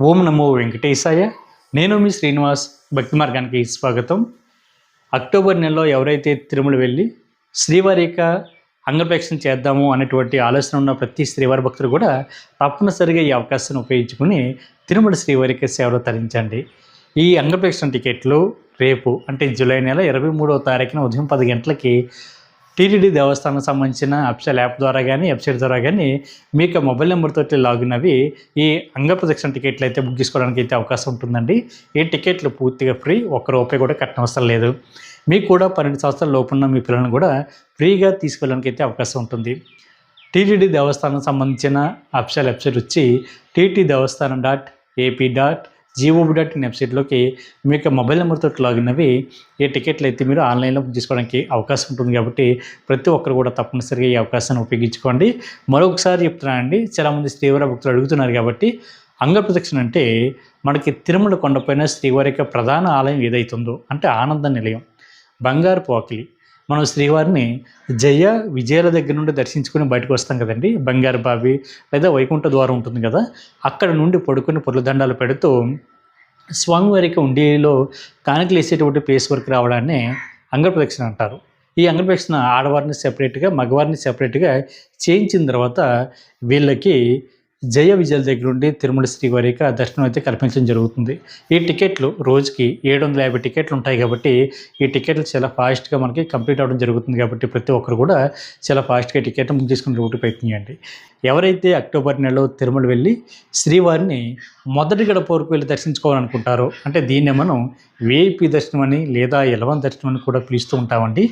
ఓం నమో వెంకటేశాయ. నేను మీ శ్రీనివాస్. భక్తి మార్గానికి స్వాగతం. అక్టోబర్ నెలలో ఎవరైతే తిరుమల వెళ్ళి శ్రీవారి యొక్క అంగప్రదక్షిణ చేద్దాము అనేటువంటి ఆలోచన ఉన్న ప్రతి శ్రీవారి భక్తులు కూడా తప్పనిసరిగా ఈ అవకాశాన్ని ఉపయోగించుకుని తిరుమల శ్రీవారి యొక్క సేవలో తరించండి. ఈ అంగప్రదక్షిణ టికెట్లు రేపు అంటే జూలై నెల 23వ తారీఖున ఉదయం 10 గంటలకి టీటీడీ దేవస్థానం సంబంధించిన అఫీషియల్ యాప్ ద్వారా కానీ వెబ్సైట్ ద్వారా కానీ మీకు మొబైల్ నెంబర్ తోటి లాగిన్ అవి ఈ అంగప్రదక్షిణ టికెట్లు అయితే బుక్ చేసుకోవడానికి అయితే అవకాశం ఉంటుందండి. ఈ టికెట్లు పూర్తిగా ఫ్రీ, ₹1 కూడా కట్టనవసరం లేదు. మీకు కూడా 12 సంవత్సరాల లోపున్న మీ పిల్లలను కూడా ఫ్రీగా తీసుకెళ్ళడానికి అయితే అవకాశం ఉంటుంది. టీటీడీ దేవస్థానం సంబంధించిన అఫీషియల్ వెబ్సైట్ వచ్చి ttdevaస్థానం.ap.gov.in వెబ్సైట్లోకి మీకు మొబైల్ నెంబర్తో లాగిన్ అవి ఈ టికెట్లు అయితే మీరు ఆన్లైన్లో బుక్ చేసుకోవడానికి అవకాశం ఉంటుంది. కాబట్టి ప్రతి ఒక్కరు కూడా తప్పనిసరిగా ఈ అవకాశాన్ని ఉపయోగించుకోండి. మరొకసారి చెప్తున్నానండి, చాలామంది శ్రీవారి భక్తులు అడుగుతున్నారు. కాబట్టి అంగప్రదక్షిణ అంటే మనకి తిరుమల కొండపైన శ్రీవారి యొక్క ప్రధాన ఆలయం ఏదైతుందో అంటే ఆనంద నిలయం, బంగారు పోకిలి. మనం శ్రీవారిని జయ విజయాల దగ్గర నుండి దర్శించుకుని బయటకు వస్తాం కదండి. బంగారు బావి లేదా వైకుంఠ ద్వారం ఉంటుంది కదా, అక్కడ నుండి పడుకొని పొర్లదండాలు పెడుతూ స్వామివారికి ఉండిలో కానుకలు వేసేటువంటి ప్లేస్ వరకు రావడాన్ని అంగప్రదక్షిణ అంటారు. ఈ అంగప్రదక్షిణ ఆడవారిని సెపరేట్గా, మగవారిని సెపరేట్గా చేయించిన తర్వాత వీళ్ళకి జయ విజయాల దగ్గర నుండి తిరుమల శ్రీవారి యొక్క దర్శనం అయితే కల్పించడం జరుగుతుంది. ఈ టికెట్లు రోజుకి 750 టికెట్లు ఉంటాయి. కాబట్టి ఈ టికెట్లు చాలా ఫాస్ట్గా మనకి కంప్లీట్ అవ్వడం జరుగుతుంది. కాబట్టి ప్రతి ఒక్కరు కూడా చాలా ఫాస్ట్గా టికెట్ బుక్ చేసుకుని రూట్ ప్రయత్నం చేయండి. ఎవరైతే అక్టోబర్ నెలలో తిరుమల వెళ్ళి శ్రీవారిని మొదటి గడప వరకు వెళ్ళి దర్శించుకోవాలనుకుంటారో, అంటే దీన్నే మనం విఐపి దర్శనం అని లేదా ఎలవన్ దర్శనం అని కూడా పిలుస్తూ ఉంటామండి.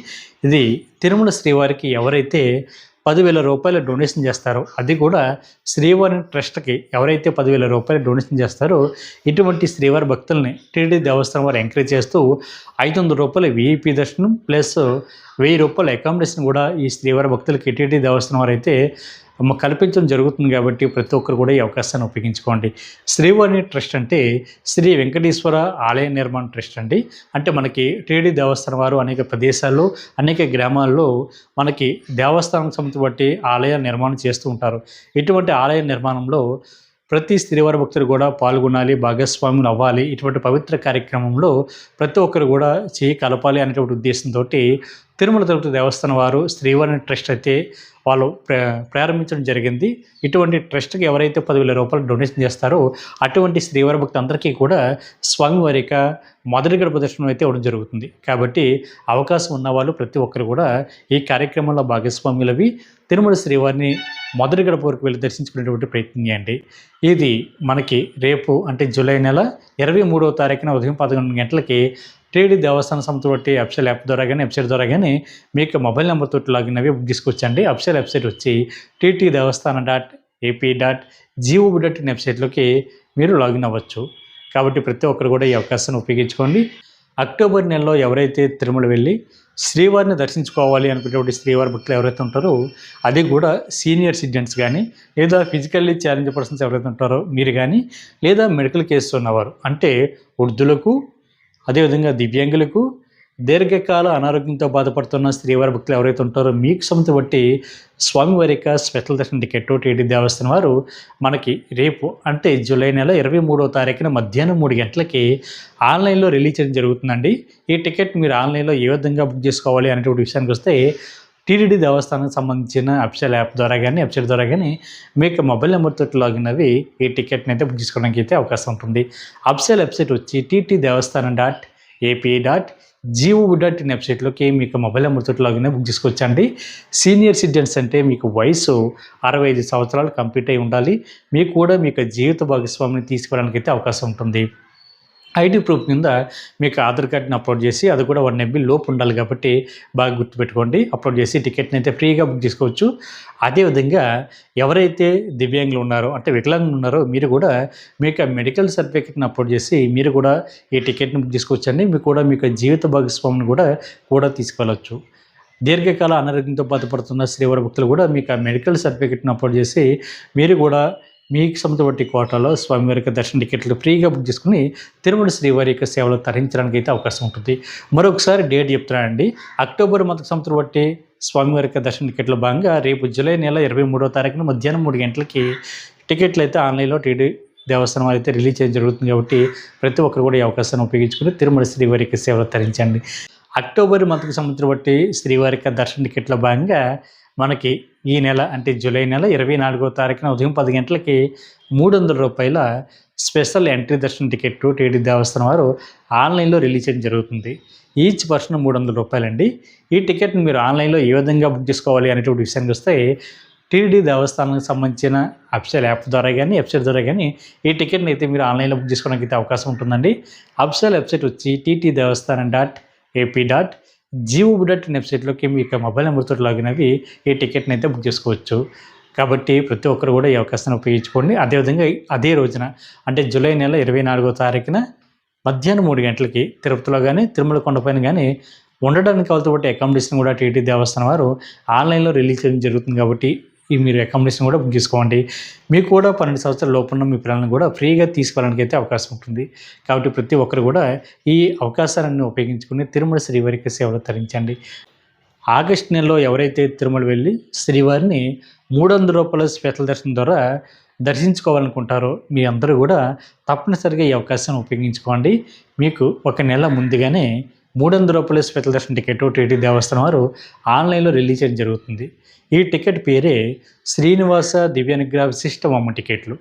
ఇది తిరుమల శ్రీవారికి ఎవరైతే ₹10,000 డొనేషన్ చేస్తారో, అది కూడా శ్రీవారి ట్రస్ట్కి ఎవరైతే ₹10,000 డొనేషన్ చేస్తారో ఇటువంటి శ్రీవారి భక్తుల్ని టీటీడీ దేవస్థానం వారు ఎంకరేజ్ చేస్తూ ₹500 విఐపి దర్శనం ప్లస్ ₹1,000 అకామిడేషన్ కూడా ఈ శ్రీవారి భక్తులకి టీటీడీ దేవస్థానం వారు అయితే కల్పించడం జరుగుతుంది. కాబట్టి ప్రతి ఒక్కరు కూడా ఈ అవకాశాన్ని ఉపయోగించుకోండి. శ్రీవారి ట్రస్ట్ అంటే శ్రీ వెంకటేశ్వర ఆలయ నిర్మాణ ట్రస్ట్ అండి. అంటే మనకి టీటీడీ దేవస్థానం వారు అనేక ప్రదేశాల్లో, అనేక గ్రామాల్లో మనకి దేవస్థానం సంబంధించి బట్టి ఆలయ నిర్మాణం చేస్తూ ఉంటారు. ఇటువంటి ఆలయ నిర్మాణంలో ప్రతి శ్రీవారి భక్తులు కూడా పాల్గొనాలి, భాగస్వాములు అవ్వాలి. ఇటువంటి పవిత్ర కార్యక్రమంలో ప్రతి ఒక్కరు కూడా చేయి కలపాలి అనేటువంటి ఉద్దేశంతో తిరుమల తిరుపతి దేవస్థానం వారు శ్రీవారి ట్రస్ట్ అయితే వాళ్ళు ప్రారంభించడం జరిగింది. ఇటువంటి ట్రస్ట్కి ఎవరైతే ₹10,000 డొనేషన్ చేస్తారో అటువంటి శ్రీవారి భక్తులందరికీ కూడా స్వామివారి యొక్క మొదటి గడప దర్శనం అయితే ఇవ్వడం జరుగుతుంది. కాబట్టి అవకాశం ఉన్నవాళ్ళు ప్రతి ఒక్కరు కూడా ఈ కార్యక్రమంలో భాగస్వాములవి తిరుమల శ్రీవారిని మొదటి గడప వరకు వెళ్ళి దర్శించుకునేటువంటి ప్రయత్నం చేయండి. ఇది మనకి రేపు అంటే జూలై నెల 23వ తారీఖున ఉదయం 11 గంటలకి టీటీడీ దేవస్థానం సంస్థ బట్టి అఫీషియల్ యాప్ ద్వారా కానీ వెబ్సైట్ ద్వారా కానీ మీకు మొబైల్ నెంబర్ తోటి లాగిన్ అవి బుక్ తీసుకొచ్చండి. అఫీషియల్ వెబ్సైట్ వచ్చి ttdevaస్థానం.ap.gov.in వెబ్సైట్లోకి మీరు లాగిన్ అవ్వచ్చు. కాబట్టి ప్రతి ఒక్కరు కూడా ఈ అవకాశాన్ని ఉపయోగించుకోండి. అక్టోబర్ నెలలో ఎవరైతే తిరుమల వెళ్ళి శ్రీవారిని దర్శించుకోవాలి అనుకునేటువంటి శ్రీవారి భక్తులు ఎవరైతే ఉంటారో, అది కూడా సీనియర్ సిటిజన్స్ కానీ లేదా ఫిజికల్లీ ఛాలెంజ్ పర్సన్స్ ఎవరైతే ఉంటారో మీరు కానీ, లేదా మెడికల్ కేసెస్ ఉన్నవారు అంటే వృద్ధులకు, అదేవిధంగా దివ్యాంగులకు, దీర్ఘకాల అనారోగ్యంతో బాధపడుతున్న శ్రీవారి భక్తులు ఎవరైతే ఉంటారో మీకు సంబంధించి బట్టి స్వామివారి యొక్క స్పెషల్ దర్శన టికెట్ టీటీడీ దేవస్థానం వారు మనకి రేపు అంటే జూలై నెల 23వ తారీఖున మధ్యాహ్నం 3 గంటలకి ఆన్లైన్లో రిలీజ్ చేయడం జరుగుతుందండి. ఈ టికెట్ మీరు ఆన్లైన్లో ఏ విధంగా బుక్ చేసుకోవాలి అనేటువంటి విషయానికి వస్తే టీటీడీ దేవస్థానానికి సంబంధించిన అఫీషియల్ యాప్ ద్వారా కానీ వెబ్సైట్ ద్వారా కానీ మీకు మొబైల్ నెంబర్ తోటి లాగిన్ అవి ఈ టికెట్ని అయితే బుక్ చేసుకోవడానికి అయితే అవకాశం ఉంటుంది. అఫీషియల్ వెబ్సైట్ వచ్చి ttdevaస్థానం.ap.gov.in వెబ్సైట్లోకి మీకు మొబైల్ నెంబర్ తోటి లాగిన్ బుక్ చేసుకోవచ్చండి. సీనియర్ సిటిజన్స్ అంటే మీకు వయసు 65 సంవత్సరాలు కంప్లీట్ అయి ఉండాలి. మీకు కూడా మీకు జీవిత భాగస్వామిని తీసుకోవడానికి అయితే అవకాశం ఉంటుంది. ఐడి ప్రూఫ్ కింద మీకు ఆధార్ కార్డుని అప్లోడ్ చేసి అది కూడా 1 MB లోపు ఉండాలి. కాబట్టి బాగా గుర్తుపెట్టుకోండి. అప్లోడ్ చేసి టికెట్ని అయితే ఫ్రీగా బుక్ చేసుకోవచ్చు. అదేవిధంగా ఎవరైతే దివ్యాంగులు ఉన్నారో అంటే వికలాంగులు ఉన్నారో మీరు కూడా మీకు మెడికల్ సర్టిఫికేట్ని అప్లోడ్ చేసి మీరు కూడా ఈ టికెట్ని బుక్ చేసుకోవచ్చండి. మీకు కూడా మీకు జీవిత భాగస్వామిని కూడా తీసుకెళ్ళవచ్చు. దీర్ఘకాల అనారోగ్యంతో బాధపడుతున్న శ్రీవారి భక్తులు కూడా మీకు మెడికల్ సర్టిఫికేట్ని అప్లోడ్ చేసి మీరు కూడా మీకు సంబంధించిన కోటాలో స్వామివారి యొక్క దర్శన టికెట్లు ఫ్రీగా బుక్ చేసుకుని తిరుమల శ్రీవారి యొక్క సేవలో తరించడానికి అయితే అవకాశం ఉంటుంది. మరొకసారి డేట్ చెప్తున్నానండి. అక్టోబర్ సంవత్సరం బట్టి స్వామివారి యొక్క దర్శన టికెట్లో భాగంగా రేపు జూలై నెల 23వ తారీఖున మధ్యాహ్నం 3 గంటలకి టికెట్లు అయితే ఆన్లైన్లో టీటీడీ దేవస్థానం వారు అయితే రిలీజ్ చేయడం జరుగుతుంది కాబట్టి ప్రతి ఒక్కరు కూడా ఈ అవకాశాన్ని ఉపయోగించుకుని తిరుమల శ్రీవారికి సేవలు తరించండి. అక్టోబర్ మంత్కి సంబంధించిన బట్టి శ్రీవారికి దర్శన టికెట్ల భాగంగా మనకి ఈ నెల అంటే జూలై నెల 24వ తారీఖున ఉదయం 10 గంటలకి రూ. 300 స్పెషల్ ఎంట్రీ దర్శన టికెట్ టీటీడీ దేవస్థానం వారు ఆన్లైన్లో రిలీజ్ చేయడం జరుగుతుంది. ఈచ్ పర్సన్ రూ. 300 అండి. ఈ టికెట్ని మీరు ఆన్లైన్లో ఏ విధంగా బుక్ చేసుకోవాలి అనేటువంటి విషయానికి వస్తే టీటీడీ దేవస్థానానికి సంబంధించిన అఫీషియల్ యాప్ ద్వారా కానీ వెబ్సైట్ ద్వారా కానీ ఈ టికెట్ని అయితే మీరు ఆన్లైన్లో బుక్ చేసుకోవడానికి అయితే అవకాశం ఉంటుందండి. అఫీషియల్ వెబ్సైట్ వచ్చి ttdevaస్థానం.ap.gov.in వెబ్సైట్లోకి మీ యొక్క మొబైల్ నెంబర్తో లాగిన్ అవి ఈ టికెట్ని అయితే బుక్ చేసుకోవచ్చు. కాబట్టి ప్రతి ఒక్కరు కూడా ఈ అవకాశాన్ని ఉపయోగించుకోండి. అదేవిధంగా అదే రోజున అంటే జూలై నెల 24వ తారీఖున మధ్యాహ్నం 3 గంటలకి తిరుపతిలో కానీ తిరుమల కొండపైన కానీ ఉండడానికి కావాల్సిన అకామిడేషన్ కూడా టీటీడీ దేవస్థానం వారు ఆన్లైన్లో రిలీజ్ చేయడం జరుగుతుంది. కాబట్టి ఈ మీరు అకామిడేషన్ కూడా బుక్ చేసుకోండి. మీకు కూడా 12 సంవత్సరాల లోపున్న మీ పిల్లలను కూడా ఫ్రీగా తీసుకోవడానికి అయితే అవకాశం ఉంటుంది. కాబట్టి ప్రతి ఒక్కరు కూడా ఈ అవకాశాలను ఉపయోగించుకుని తిరుమల శ్రీవారికి సేవలు తరించండి. ఆగస్టు నెలలో ఎవరైతే తిరుమల వెళ్ళి శ్రీవారిని రూ. 300 స్పెషల్ దర్శనం ద్వారా దర్శించుకోవాలనుకుంటారో మీ అందరూ కూడా తప్పనిసరిగా ఈ అవకాశాన్ని ఉపయోగించుకోండి. మీకు ఒక నెల ముందుగానే రూ. 300 స్పెషల్ దర్శన టికెట్ టీటీడీ దేవస్థానం వారు ఆన్లైన్లో రిలీజ్ చేయడం జరుగుతుంది. ఈ టికెట్ పేరే శ్రీనివాస దివ్యానుగ్రహ విశిష్ట వామ టికెట్లు.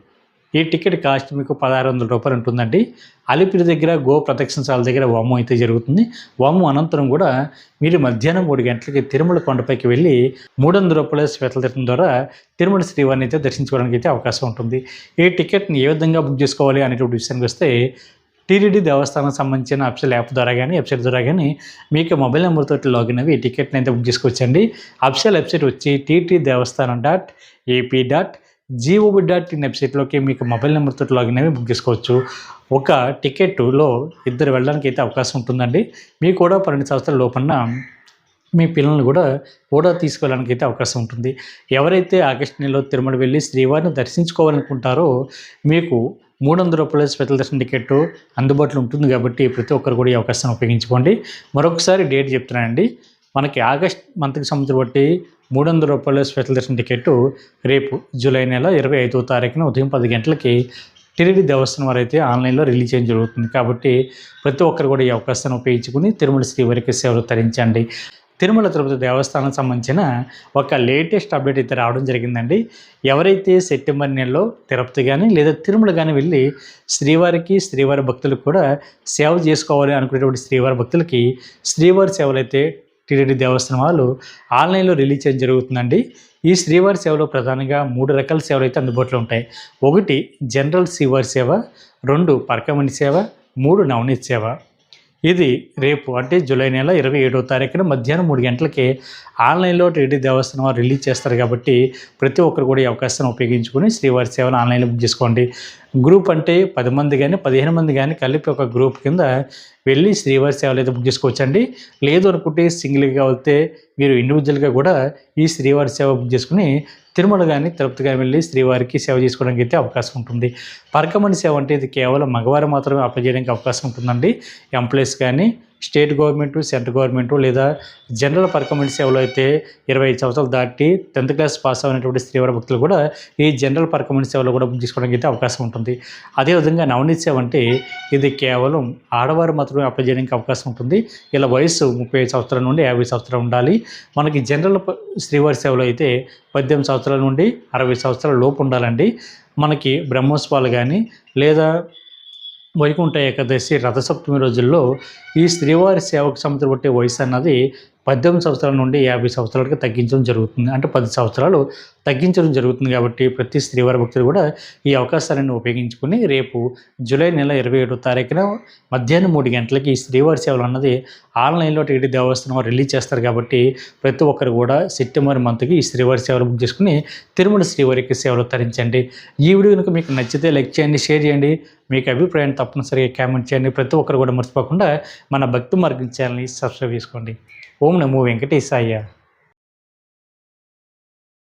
ఈ టికెట్ కాస్ట్ మీకు రూ. 1600 ఉంటుందండి. అలిపిరి దగ్గర గో ప్రదక్షిణశాల దగ్గర వామం అయితే జరుగుతుంది. వామం అనంతరం కూడా మీరు మధ్యాహ్నం 3 గంటలకి తిరుమల కొండపైకి వెళ్ళి రూ. 300 స్పెషల్ దర్శనం ద్వారా తిరుమల శ్రీవారిని అయితే దర్శించుకోవడానికి అయితే అవకాశం ఉంటుంది. ఈ టికెట్ని ఏ విధంగా బుక్ చేసుకోవాలి అనేటువంటి విషయానికి వస్తే టీటీడీ దేవస్థానం సంబంధించిన అఫీషియల్ యాప్ ద్వారా కానీ వెబ్సైట్ ద్వారా కానీ మీకు మొబైల్ నెంబర్తో లాగిన్ అవి ఈ టికెట్ని అయితే బుక్ చేసుకోవచ్చండి. అఫీషియల్ వెబ్సైట్ వచ్చి ttdevaస్థానం.ap.gov.in వెబ్సైట్లోకి మీకు మొబైల్ నెంబర్తో లాగిన్ అవి బుక్ చేసుకోవచ్చు. ఒక టికెట్లో 2 వెళ్ళడానికి అయితే అవకాశం ఉంటుందండి. మీకు కూడా 12 సంవత్సరాల లోపల మీ పిల్లల్ని కూడా తీసుకెళ్ళడానికి అయితే అవకాశం ఉంటుంది. ఎవరైతే ఆగస్టు నెలలో తిరుమల వెళ్ళి శ్రీవారిని దర్శించుకోవాలనుకుంటారో మీకు రూ. 300 స్పెషల్ దర్శన టికెట్ అందుబాటులో ఉంటుంది. కాబట్టి ప్రతి ఒక్కరు కూడా ఈ అవకాశాన్ని ఉపయోగించుకోండి. మరొకసారి డేట్ చెప్తున్నానండి. మనకి ఆగస్ట్ మంత్కి సంబంధించి బట్టి రూ. 300 స్పెషల్ దర్శన టికెట్ రేపు జూలై నెల 25వ తారీఖున ఉదయం 10 గంటలకి టీటీడీ దేవస్థానం వారు అయితే ఆన్లైన్లో రిలీజ్ చేయడం జరుగుతుంది. కాబట్టి ప్రతి ఒక్కరు కూడా ఈ అవకాశాన్ని ఉపయోగించుకుని తిరుమల శ్రీవారికి సేవలు తరించండి. తిరుమల తిరుపతి దేవస్థానం సంబంధించిన ఒక లేటెస్ట్ అప్డేట్ అయితే రావడం జరిగిందండి. ఎవరైతే సెప్టెంబర్ నెలలో తిరుపతి కానీ లేదా తిరుమల కానీ వెళ్ళి శ్రీవారి భక్తులకు కూడా సేవ చేసుకోవాలి అనుకునేటువంటి శ్రీవారి భక్తులకి శ్రీవారి సేవలు అయితే టీటీడీ దేవస్థానం వాళ్ళు ఆన్లైన్లో రిలీజ్ చేయడం జరుగుతుందండి. ఈ శ్రీవారి సేవలో ప్రధానంగా 3 రకాల సేవలు అయితే అందుబాటులో ఉంటాయి. 1 జనరల్ శ్రీవారి సేవ, 2 పరకమణి సేవ, 3 నవనీత్ సేవ. ఇది రేపు అంటే జూలై నెల 27వ తారీఖున మధ్యాహ్నం 3 గంటలకి ఆన్లైన్లో టీటీడీ దేవస్థానం వారు రిలీజ్ చేస్తారు. కాబట్టి ప్రతి ఒక్కరు కూడా ఈ అవకాశాన్ని ఉపయోగించుకొని శ్రీవారి సేవను ఆన్లైన్లో బుక్ చేసుకోండి. గ్రూప్ అంటే 10 మంది కానీ 15 మంది కానీ కలిపి ఒక గ్రూప్ కింద వెళ్ళి శ్రీవారి సేవలు అయితే బుక్ చేసుకోవచ్చండి. లేదు అనుకుంటే సింగిల్గా వెళ్తే మీరు ఇండివిజువల్గా కూడా ఈ శ్రీవారి సేవ బుక్ చేసుకుని తిరుమల కానీ తిరుపతి కానీ వెళ్ళి శ్రీవారికి సేవ చేసుకోవడానికి అయితే అవకాశం ఉంటుంది. పరకమణి సేవ అంటే ఇది కేవలం మగవారు మాత్రమే అప్లై చేయడానికి అవకాశం ఉంటుందండి. ఎంప్లాయీస్ కానీ స్టేట్ గవర్నమెంట్, సెంట్రల్ గవర్నమెంట్ లేదా జనరల్ పరకమణి సేవలో అయితే 25 సంవత్సరాలు దాటి 10th క్లాస్ పాస్ అయినటువంటి శ్రీవారి భక్తులు కూడా ఈ జనరల్ పరకమణి సేవలో కూడా బుక్ చేసుకోవడానికి అయితే అవకాశం ఉంటుంది. అదేవిధంగా నవనీత్ సేవ అంటే ఇది కేవలం ఆడవారు మాత్రమే అప్లై చేయడానికి అవకాశం ఉంటుంది. ఇలా వయసు 35 సంవత్సరాల నుండి 50 సంవత్సరాలు ఉండాలి. మనకి జనరల్ శ్రీవారి సేవలో అయితే 18 సంవత్సరాల నుండి 60 సంవత్సరాల లోపు ఉండాలండి. మనకి బ్రహ్మోత్సవాలు కానీ లేదా వైకుంఠ ఏకాదశి రథసప్తమి రోజుల్లో ఈ శ్రీవారి సేవకు సంబంధించిన వయసు అన్నది 18 సంవత్సరాల నుండి 50 సంవత్సరాలకు తగ్గించడం జరుగుతుంది. అంటే 10 సంవత్సరాలు తగ్గించడం జరుగుతుంది. కాబట్టి ప్రతి శ్రీవారి భక్తులు కూడా ఈ అవకాశాలను ఉపయోగించుకుని రేపు జూలై నెల 27వ తారీఖున మధ్యాహ్నం 3 గంటలకి ఈ శ్రీవారి సేవలు అన్నది ఆన్లైన్లో టీటీడీ దేవస్థానం రిలీజ్ చేస్తారు. కాబట్టి ప్రతి ఒక్కరు కూడా సెప్టెంబర్ మంత్కి ఈ శ్రీవారి సేవలు బుక్ చేసుకుని తిరుమల శ్రీవారికి సేవలు తరించండి. ఈ వీడియో కనుక మీకు నచ్చితే లైక్ చేయండి, షేర్ చేయండి. మీకు అభిప్రాయాన్ని తప్పనిసరిగా కామెంట్ చేయండి. ప్రతి ఒక్కరు కూడా మర్చిపోకుండా మన భక్తి మార్గం ఛానల్ని సబ్స్క్రైబ్ చేసుకోండి. ఓం నమో వెంకటేశాయ.